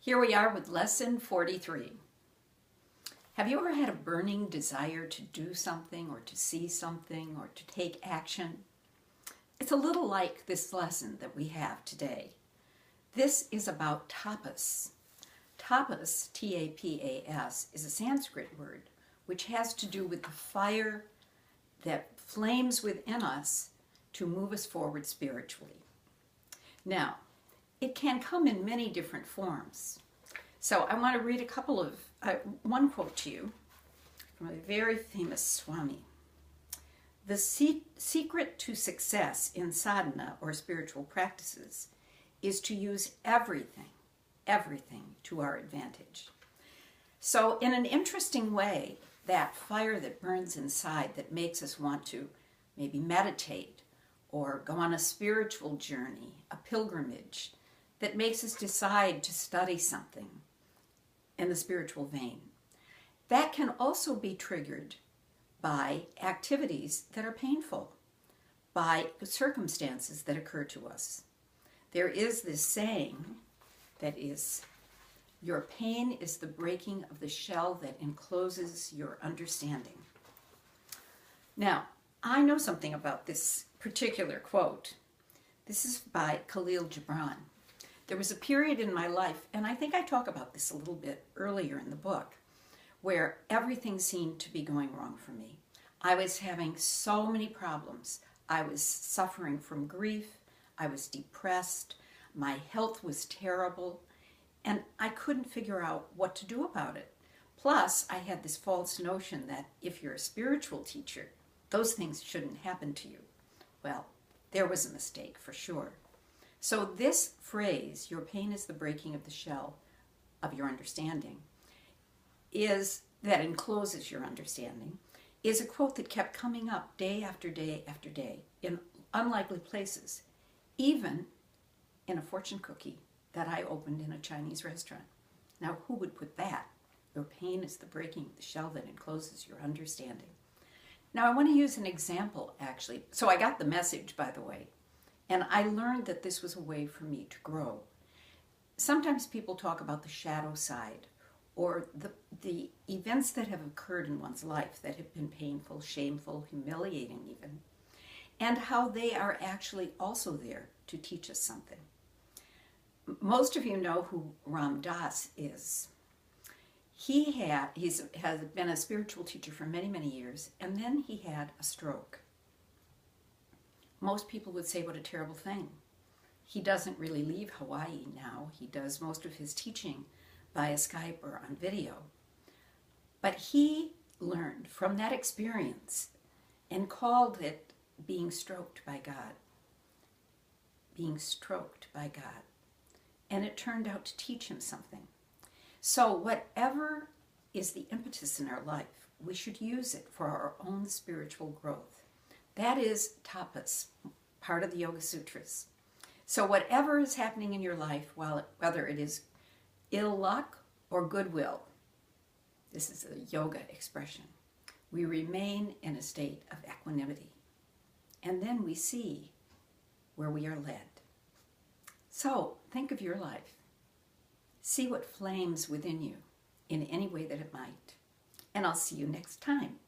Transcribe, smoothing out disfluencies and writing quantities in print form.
Here we are with lesson 43. Have you ever had a burning desire to do something or to see something or to take action? It's a little like this lesson that we have today. This is about tapas. Tapas, T-A-P-A-S, is a Sanskrit word which has to do with the fire that flames within us to move us forward spiritually. Now, it can come in many different forms. So I want to read one quote to you from a very famous Swami. The secret to success in sadhana or spiritual practices is to use everything to our advantage. So in an interesting way, that fire that burns inside that makes us want to maybe meditate or go on a spiritual journey, a pilgrimage, that makes us decide to study something in the spiritual vein. That can also be triggered by activities that are painful, by circumstances that occur to us. There is this saying that is, your pain is the breaking of the shell that encloses your understanding. Now, I know something about this particular quote. This is by Khalil Gibran. There was a period in my life, and I think I talk about this a little bit earlier in the book, where everything seemed to be going wrong for me. I was having so many problems. I was suffering from grief. I was depressed. My health was terrible, and I couldn't figure out what to do about it. Plus, I had this false notion that if you're a spiritual teacher, those things shouldn't happen to you. Well, there was a mistake for sure. So this phrase, your pain is the breaking of the shell of your understanding, that encloses your understanding, is a quote that kept coming up day after day after day in unlikely places, even in a fortune cookie that I opened in a Chinese restaurant. Now, who would put that? Your pain is the breaking of the shell that encloses your understanding. Now, I want to use an example, actually. So I got the message, by the way. And I learned that this was a way for me to grow. Sometimes people talk about the shadow side or the events that have occurred in one's life that have been painful, shameful, humiliating even, and how they are actually also there to teach us something. Most of you know who Ram Dass is. He has been a spiritual teacher for many, many years, and then he had a stroke. Most people would say, what a terrible thing. He doesn't really leave Hawaii now. He does most of his teaching via Skype or on video. But he learned from that experience and called it being stroked by God. Being stroked by God. And it turned out to teach him something. So whatever is the impetus in our life, we should use it for our own spiritual growth. That is tapas, part of the Yoga Sutras. So whatever is happening in your life, whether it is ill luck or goodwill, this is a yoga expression, we remain in a state of equanimity. And then we see where we are led. So think of your life. See what flames within you in any way that it might. And I'll see you next time.